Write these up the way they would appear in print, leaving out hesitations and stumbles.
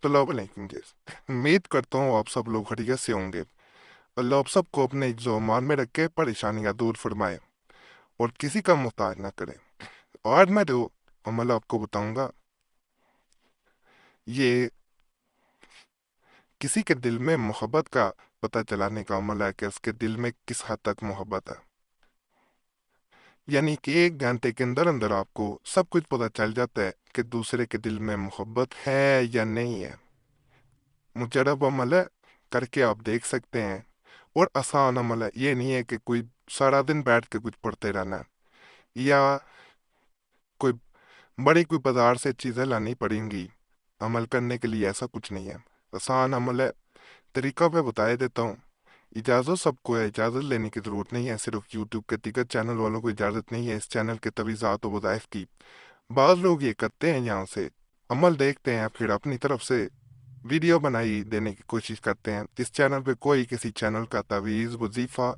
अस्सलाम वालेकुम गाइस। उम्मीद करता हूँ आप सब लोग खैरियत से होंगे। अल्लाह आप सबको अपने जो मान में रख के परेशानियां दूर फरमाए और किसी का मोहताज ना करे। आज मैं जो अमल आपको बताऊंगा, ये किसी के दिल में मोहब्बत का पता चलाने का अमल है कि उसके दिल में किस हद तक मोहब्बत है। यानी कि 1 घंटे के अंदर अंदर आपको सब कुछ पता चल जाता है कि दूसरे के दिल में मोहब्बत है या नहीं है। मुजरब अमल है, करके आप देख सकते हैं। और आसान अमल है, ये नहीं है कि कोई सारा दिन बैठ के कुछ पढ़ते रहना है या कोई कोई बाजार से चीज़ें लानी पड़ेंगी अमल करने के लिए। ऐसा कुछ नहीं है, आसान अमल है। तरीका मैं बता देता हूँ। इजाज़त सबको है, इजाज़त लेने की ज़रूरत नहीं है। सिर्फ यूट्यूब के दिग्गज चैनल वालों को इजाज़त नहीं है इस चैनल के तवीज़ात व वज़ाइफ की। बाज़ लोग ये करते हैं, यहाँ से अमल देखते हैं फिर अपनी तरफ से वीडियो बनाई देने की कोशिश करते हैं। इस चैनल पे कोई किसी चैनल का तवीज़ वजीफ़ा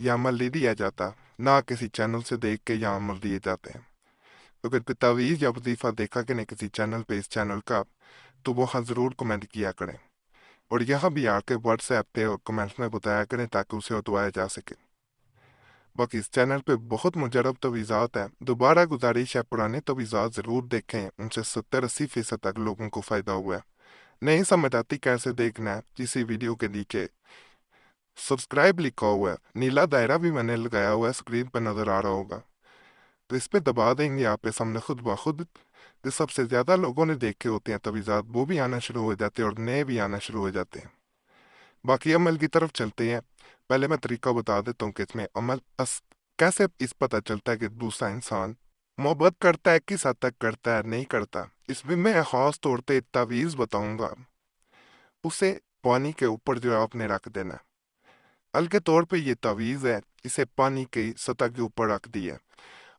या अमल नहीं दिया जाता, ना किसी चैनल से देख के या अमल दिए जाते हैं। तो अगर कोई तवीज़ या वजीफ़ा देखा कि नहीं किसी चैनल पे, इस चैनल का, तो वहाँ ज़रूर कमेंट किया करें। और यहाँ भी आके व्हाट्सएप पे और कमेंट्स में बताया करें ताकि उसे उतवाया जा सके। बाकी इस चैनल पे बहुत मुजरब तवीज़ात हैं। दोबारा गुजारिश है, पुराने तवीज़ात ज़रूर देखें, उनसे 70-80% तक लोगों को फ़ायदा हुआ है। नहीं समझ आती कैसे देखना है, इसी वीडियो के नीचे सब्सक्राइब लिखा हुआ है, नीला दायरा भी मैंने लगाया हुआ है, स्क्रीन पर नज़र आ रहा होगा, तो इस पे दबा देंगे आप पे सामने खुद ब खुद। जो सबसे ज़्यादा लोगों ने देखे होते हैं तवीज़ात, वो भी आना शुरू हो जाते हैं और नए भी आना शुरू हो जाते हैं। बाकी अमल की तरफ चलते हैं। पहले मैं तरीका बता देता हूँ कि इसमें कैसे इस पता चलता है कि दूसरा इंसान मोहब्बत करता है, किस हद तक करता है, नहीं करता। इसमें मैं ख़ास तौर पे तावीज़ बताऊंगा। उसे पानी के ऊपर जो है आपने रख देना है। हल के तौर पे ये तावीज़ है, इसे पानी की सतह के ऊपर रख दिया।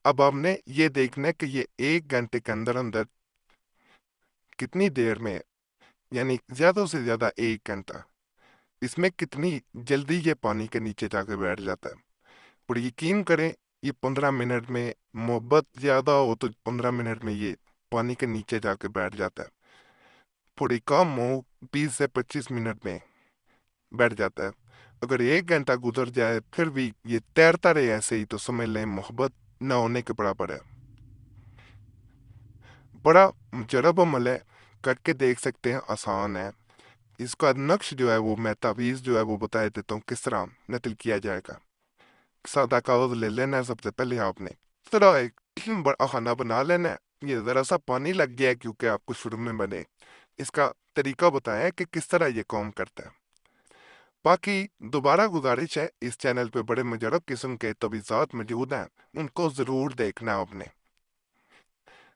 अब आपने ये देखना है कि ये 1 घंटे के अंदर अंदर कितनी देर में, यानी ज्यादा से ज्यादा 1 घंटा, इसमें कितनी जल्दी ये पानी के नीचे जाके बैठ जाता है। और यकीन करें, ये 15 मिनट में, मोहब्बत ज्यादा हो तो 15 मिनट में ये पानी के नीचे जाके बैठ जाता है। थोड़ी कम हो, 20 से 25 मिनट में बैठ जाता है। अगर 1 घंटा गुजर जाए फिर भी ये तैरता रहे ऐसे ही, तो समझ लें मोहब्बत न होने के बराबर है। बड़ा मुजरब अमल है, करके देख सकते हैं, आसान है। इसका नक्श जो है वो, मैं तावीज़ जो है वो बता देता हूँ किस तरह नकल किया जाएगा। सादा कागज ले लेना है सबसे पहले आपने, इस तरह एक बड़ा खाना बना लेना है। ये ज़रा सा पानी लग गया है क्योंकि आपको शुरू में मैंने इसका तरीका बताया है कि किस तरह ये काम करता है। बाकी दोबारा गुजारिश है, इस चैनल पे बड़े मुजरब किस्म के तवीज़ात मौजूद हैं, उनको ज़रूर देखना है आपने।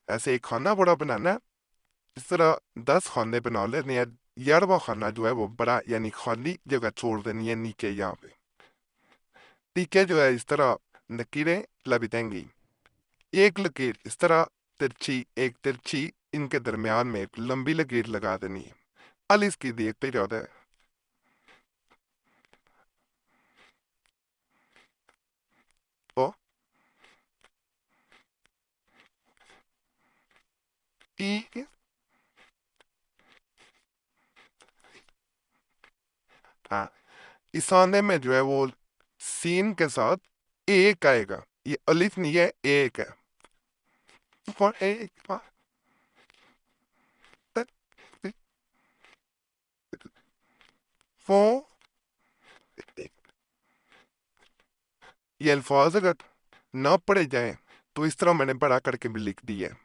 ऐसे एक खाना बड़ा बनाना है, इस तरह 10 खाने बना लेने हैं। 11वां खाना जो है वो बड़ा, यानी खाली जगह छोड़ देनी है नीचे यहाँ पे। ठीक है, जो है इस तरह लकीरें लबिटेंगी। एक लकीर इस तरह तिरछी, एक तिरछी, इनके दरमियान में एक लंबी लकीर लगा देनी है। al इसकी देखते जाता है। ओ ठीक है। हाँ, इस आने में जो है वो सीन के साथ एक आएगा, ये अलिफ नहीं है, एक है। फॉर एक फॉर, ये अल्फाज अगर ना पढ़े जाए तो इस तरह मैंने बड़ा करके भी लिख दिया है।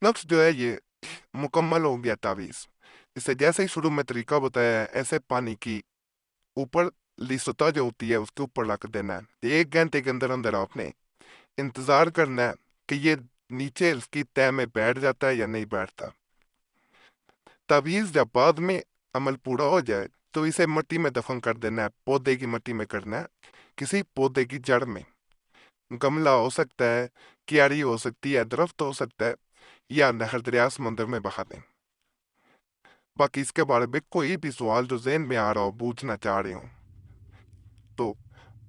नक्श जो है ये मुकम्मल हो गया तावीज़। इसे जैसे ही शुरू में तरीका बताया है, ऐसे पानी की ऊपर ली सतह जो होती है उसके ऊपर रख देना है। 1 घंटे के अंदर अंदर आपने इंतजार करना है कि ये नीचे इसकी तह में बैठ जाता है या नहीं बैठता। तावीज़ जब बाद में अमल पूरा हो जाए तो इसे मिट्टी में दफन कर देना है, पौधे की मिट्टी में करना है, किसी पौधे की जड़ में। गमला हो सकता है, क्यारी हो सकती है, दरख्त हो सकता है, या नहर दरिया समुंदर में बहा दें। باقی اس کے بارے میں کوئی بھی سوال جو ذہن میں آ رہا ہو پوچھنا چاہ رہے ہوں تو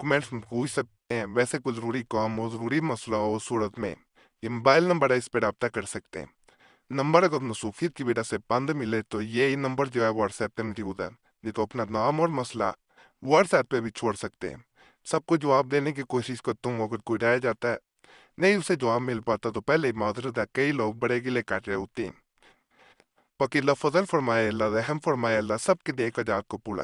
کمنٹس میں پوچھ سکتے ہیں. ویسے کوئی ضروری کام ہو ضروری مسئلہ ہو اس صورت میں یہ موبائل نمبر ہے اس پہ رابطہ کر سکتے ہیں. نمبر اگر مصروفیت کی وجہ سے بند ملے تو یہی نمبر جو ہے واٹس ایپ پہ موجود ہے یہ تو اپنا نام اور مسئلہ واٹس ایپ پہ بھی چھوڑ سکتے ہیں. سب کو جواب دینے کی کوشش کرتا ہوں اگر کوئی رہ جاتا ہے نہیں اسے جواب مل پاتا تو پہلے ہی معذرت ہے. کئی لوگ بڑے گلے کر رہے ہوتے ہیں. باقی اللہ فضل فرمائے اللہ رحم فرمائے اللہ سب کے دیکھ اجات کو پورا